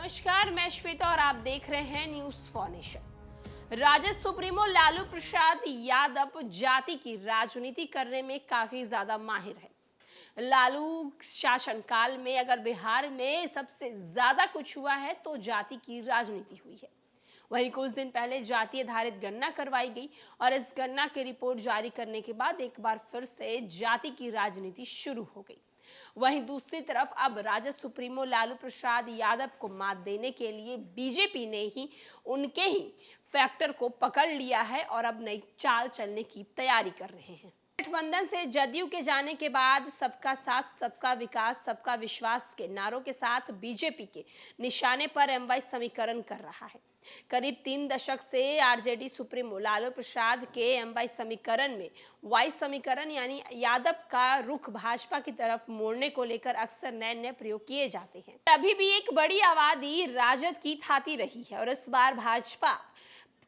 नमस्कार, मैं श्वेता और आप देख रहे हैं news for nation. RJD supremo Lalu Prasad Yadav जाति की राजनीति करने में काफी ज्यादा माहिर है। लालू शासनकाल में अगर बिहार में सबसे ज्यादा कुछ हुआ है तो जाति की राजनीति हुई है। वहीं कुछ दिन पहले जाति आधारित गणना करवाई गई और इस गणना की रिपोर्ट जारी करने के बाद एक बार फिर से जाति की राजनीति शुरू हो गई। वहीं दूसरी तरफ अब राजद सुप्रीमो लालू प्रसाद यादव को मात देने के लिए बीजेपी ने ही उनके ही फैक्टर को पकड़ लिया है और अब नई चाल चलने की तैयारी कर रहे हैं। गठबंधन से जदयू के जाने के बाद सबका साथ, सबका विकास, सबका विश्वास के नारों के साथ बीजेपी के निशाने पर एमवाई समीकरण कर रहा है। करीब 3 दशक से आरजेडी सुप्रीमो लालू प्रसाद के एमवाई समीकरण में वाई समीकरण यानी यादव का रुख भाजपा की तरफ मोड़ने को लेकर अक्सर नए नए प्रयोग किए जाते हैं। अभी भी एक बड़ी आबादी राजद की थाती रही है और इस बार भाजपा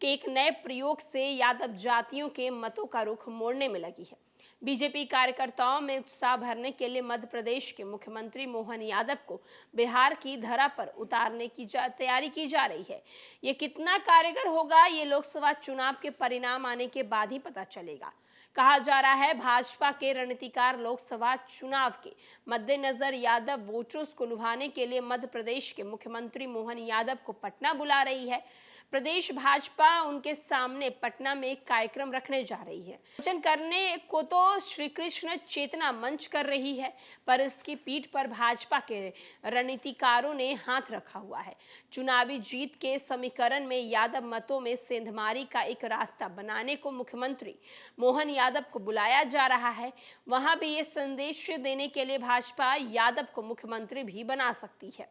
के एक नए प्रयोग से यादव जातियों के मतों का रुख मोड़ने में लगी है। बीजेपी कार्यकर्ताओं में उत्साह भरने के लिए मध्य प्रदेश के मुख्यमंत्री मोहन यादव को बिहार की धरा पर उतारने की तैयारी की जा रही है। ये कितना कारगर होगा, ये लोकसभा चुनाव के परिणाम आने के बाद ही पता चलेगा। कहा जा रहा है भाजपा के रणनीतिकार लोकसभा चुनाव के मद्देनजर यादव वोटर्स को लुभाने के लिए मध्य प्रदेश के मुख्यमंत्री मोहन यादव को पटना बुला रही है। प्रदेश भाजपा उनके सामने पटना में एक कार्यक्रम रखने जा रही है। वचन करने को तो श्री कृष्ण चेतना मंच कर रही है, पर इसकी पीठ पर भाजपा के रणनीतिकारों ने हाथ रखा हुआ है। चुनावी जीत के समीकरण में यादव मतों में सेंधमारी का एक रास्ता बनाने को मुख्यमंत्री मोहन यादव को बुलाया जा रहा है। वहां भी ये संदेश देने के लिए भाजपा यादव को मुख्यमंत्री भी बना सकती है।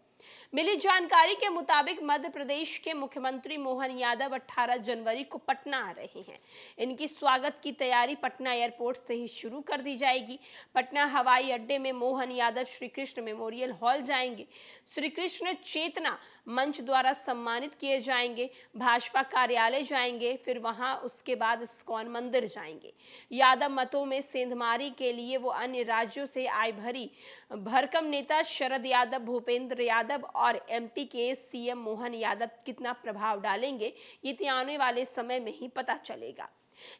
मिली जानकारी के मुताबिक मध्य प्रदेश के मुख्यमंत्री मोहन यादव 18 जनवरी को पटना आ रहे हैं। इनकी स्वागत की तैयारी पटना एयरपोर्ट से ही शुरू कर दी जाएगी। पटना हवाई अड्डे में मोहन यादव श्री कृष्ण मेमोरियल हॉल जाएंगे। श्री कृष्ण चेतना मंच द्वारा सम्मानित किए जाएंगे। भाजपा कार्यालय जाएंगे, फिर वहां उसके बाद इस्कॉन मंदिर जाएंगे। यादव मतों में सेंधमारी के लिए वो अन्य राज्यों से आए भरकम नेता शरद यादव, भूपेंद्र यादव और एमपी के सीएम मोहन यादव कितना प्रभाव डालेंगे, ये तो आने वाले समय में ही पता चलेगा।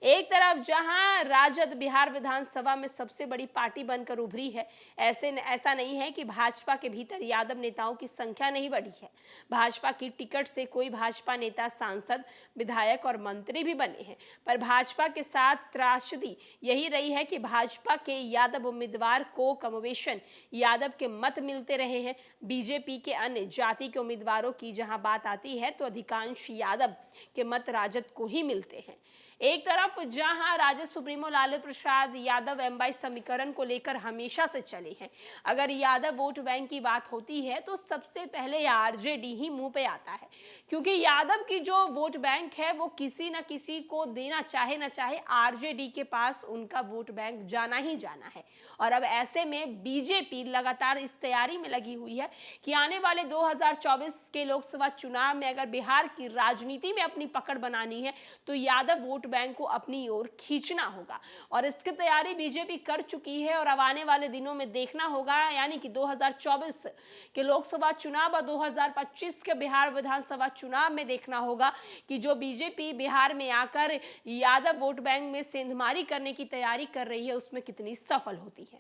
एक तरफ जहां राजद बिहार विधानसभा में सबसे बड़ी पार्टी बनकर उभरी है, ऐसा नहीं है कि भाजपा के भीतर यादव नेताओं की संख्या नहीं बढ़ी है। भाजपा की टिकट से कोई भाजपा नेता, सांसद, विधायक और मंत्री भी बने हैं, पर भाजपा के साथ त्रासदी यही रही है कि भाजपा के यादव उम्मीदवार को कमोबेशन यादव के मत मिलते रहे हैं। बीजेपी के अन्य जाति के उम्मीदवारों की जहां बात आती है तो अधिकांश यादव के मत राजद को ही मिलते हैं। एक तरफ जहां राजद सुप्रीमो लालू प्रसाद यादव एमवाई समीकरण को लेकर हमेशा से चले हैं। अगर यादव वोट बैंक की बात होती है तो सबसे पहले आरजेडी ही मुंह पे आता है, क्योंकि यादव की जो वोट बैंक है वो किसी न किसी को देना चाहे न चाहे आरजेडी के पास उनका वोट बैंक जाना ही जाना है। और अब ऐसे में बीजेपी लगातार इस तैयारी में लगी हुई है कि आने वाले 2024 के लोकसभा चुनाव में अगर बिहार की राजनीति में अपनी पकड़ बनानी है तो यादव वोट बैंक को अपनी ओर खींचना होगा और इसकी तैयारी बीजेपी कर चुकी है। और अब आने वाले दिनों में देखना होगा, यानी कि 2024 के लोकसभा चुनाव और 2025 के बिहार विधानसभा चुनाव में देखना होगा कि जो बीजेपी बिहार में आकर यादव वोट बैंक में सेंधमारी करने की तैयारी कर रही है उसमें कितनी सफल होती है।